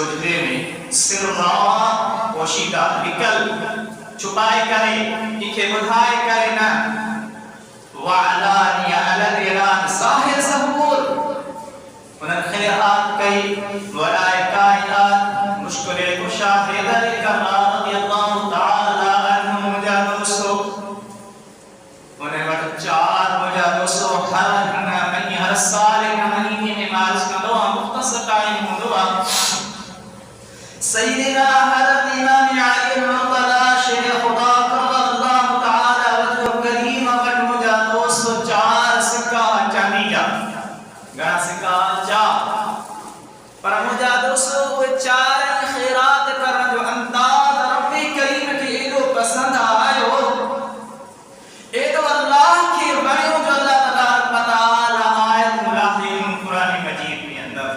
سجدے میں سرا پوشیدہ لکل چھپائے کرے ایکھے بدھائے کرے نا وعلانیہ علی اعلان ظاہر ظہور انہاں خیرات کئی ولائے کائنات مشکل مشاہد کرام رضی اللہ تعالی عنہ مجادوسو انہیں وقت چار مجادوسو ہر سال مہینے میں مارس کا دعا مختصر ٹائم دعا سیدنا حضرت امام علی المرتضی شیخ خدا کرم اللہ تعالی وجہ کریم وقت مجادوسو چار سکہ چاندی جا گنا سکہ جا پر مجادوسو وہ چار خیرات کرنا جو انداز رب کریم کی ایدو پسند آئے ہو ایدو اللہ کی بڑیوں جو اللہ تبارک و تعالی آیت ملاحظین قرآن مجید میں اندر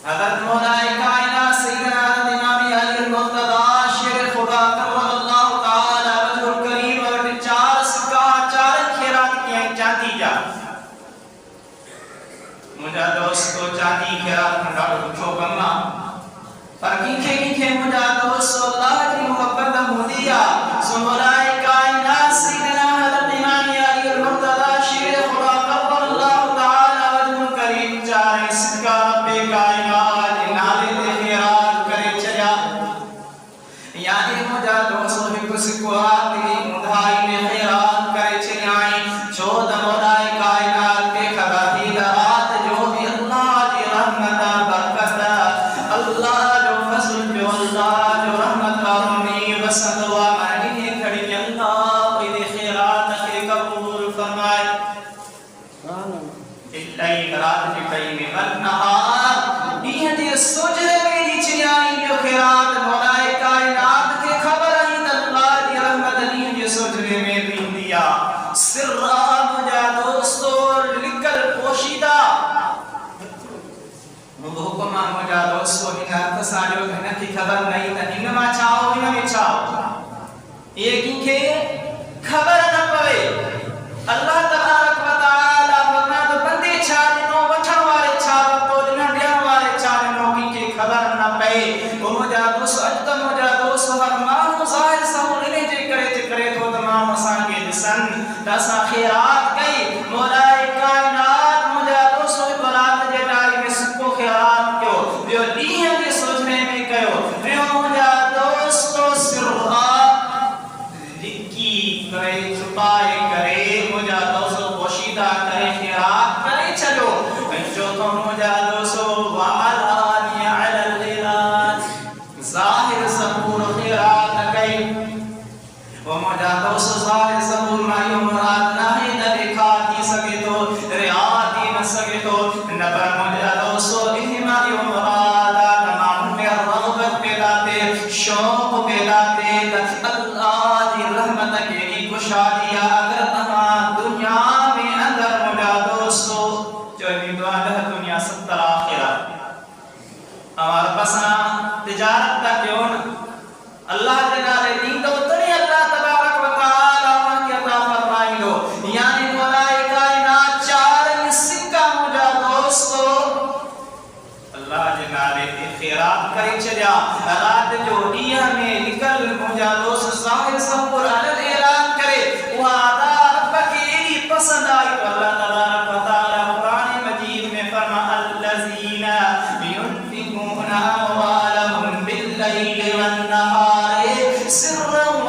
حضرت مولائی کائنات سیدنا حضرت امام علی المرتضی شیخ خدا کرم اللہ تعالی وجہ کریم اور چار سکہ چار خیرات کی چاندی جا مجھا دوستو چاندی خیرات میں ڈاڑو کچھو کرنا پر کینکھے مجھا دوستو اللہ کی محبت مہدیہ سو مولائی کائنات سیدنا حضرت امام علی المرتضی شیخ خدا کرم اللہ تعالی وجہ کریم چار سکہ رب کائنات نالے دے خیرات کرے چیا یعنی مجھا دوستو ہی سکو آتی مدھائی میں خیرات کرے چیائی چھوڑ مولائی کائنات کے خباتی درات جو بھی اللہ کی رحمت برکت اللہ جو فضل جو اللہ جو رحمت رحمی بسند و معنی کھڑی اللہ کی خیرات کے قبول فرمائے اللہ رات کی قیم والنہار یہ دی سجرے میں دی چیائی جو خیرات مولائی کائنات کے خبر ہی اللہ کی رحمت دی سجرے میں بھی دیا سرہ مجھا دوستو لکل پوشیدہ حکمہ مجھا دوستو انہا تسالیو گھنہ کی خبر نہیں تا انما چاہو انہا چاہو یہ کیونکہ خبر نہ پوے اللہ تبارک و تعالی فرما تو بندے چھاڑنو وٹھن والے چھاڑو تو جنہ ڈیان والے چھاڑنو کی خبر نہ پئے وہ مجھا دوستو اجتا مجھا دوستو ہر مانو ظاہر سہور انہیں جے کرے تو تمام آسان کے دسن دسا خیرات گئی مولائی کائنات مجھا دوستو برات جٹائی میں سکو خیرات کیوں جو دیہاں کے سوچنے میں کہو جو مجھا دوستو سرہ لکی کرے چھپائے کرے مجھا دوستو پوشیدہ کرے خیرات کرے چلو جو تو مجھا دوستو وعلانی علی الاعلان ظاہر سبور خیرات گئی وہ مجھا دوستو ظاہر سبور مائیو مراد نہیں نہ دکھاتی سکے تو ریاتی نہ سکے تو نبر مجھا دوستو انہمائی مرادا تمام میں رغبت پیداتے شوق پیداتے اللہ دی رحمت کے لیے کشادیا اگر تمام دنیا میں اندر مجھا دوستو جو دعا ہے دنیا ستر آخرات ہمارا پسنا تجارت تا کیوں اللہ جلالے دین تو اتنی اللہ تبارک و تعالی وہاں کی عطا فرمائی لو یعنی مولائی کائنات چار سکہ مجھا دوستو اللہ جلالے دی خیرات کرے چلیا رات جو دیا میں نکل مجھا دوست ظاہر سبور علی اعلان کرے وہ آدھا رب کی ایلی پسند آئی تو اللہ تبارک و تعالی قرآن مجید میں فرما الذین ينفقون أموالهم بالليل والنهار سرا